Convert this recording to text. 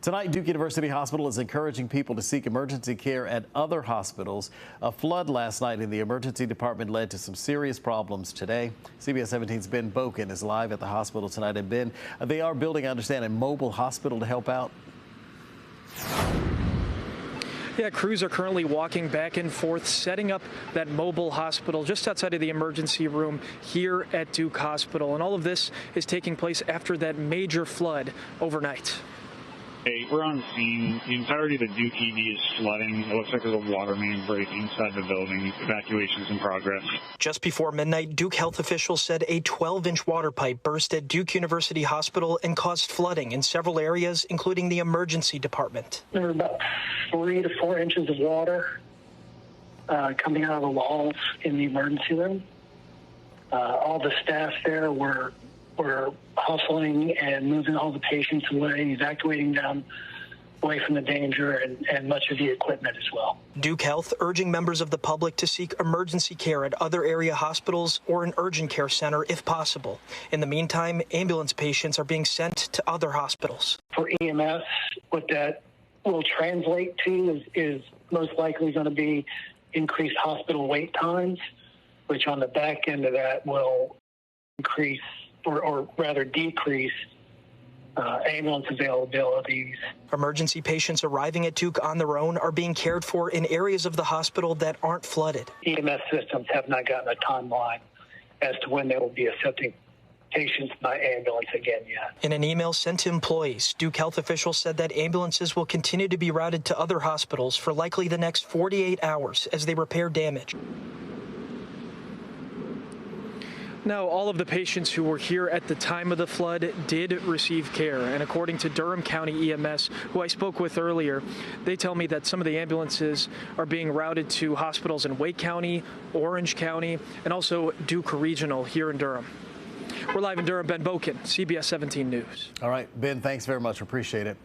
Tonight, Duke University Hospital is encouraging people to seek emergency care at other hospitals. A flood last night in the emergency department led to some serious problems today. CBS 17's Ben Boken is live at the hospital tonight. And Ben, they are building, I understand, a mobile hospital to help out. Yeah, crews are currently walking back and forth, setting up that mobile hospital just outside of the emergency room here at Duke Hospital. And all of this is taking place after that major flood overnight. Hey, we're on scene. The entirety of the Duke ED is flooding. It looks like there's a water main break inside the building. Evacuation's in progress. Just before midnight, Duke health officials said a 12-inch water pipe burst at Duke University Hospital and caused flooding in several areas, including the emergency department. There were about 3 to 4 inches of water coming out of the walls in the emergency room. All the staff there were hustling and moving all the patients away, evacuating them away from the danger and much of the equipment as well. Duke Health urging members of the public to seek emergency care at other area hospitals or an urgent care center if possible. In the meantime, ambulance patients are being sent to other hospitals. For EMS, what that will translate to is most likely going to be increased hospital wait times, which on the back end of that will increase or rather decrease ambulance availabilities. Emergency patients arriving at Duke on their own are being cared for in areas of the hospital that aren't flooded. EMS systems have not gotten a timeline as to when they will be accepting patients by ambulance again yet. In an email sent to employees, Duke health officials said that ambulances will continue to be routed to other hospitals for likely the next 48 hours as they repair damage. Now, all of the patients who were here at the time of the flood did receive care. And according to Durham County EMS, who I spoke with earlier, they tell me that some of the ambulances are being routed to hospitals in Wake County, Orange County, and also Duke Regional here in Durham. We're live in Durham. Ben Boken, CBS 17 News. All right, Ben, thanks very much. Appreciate it.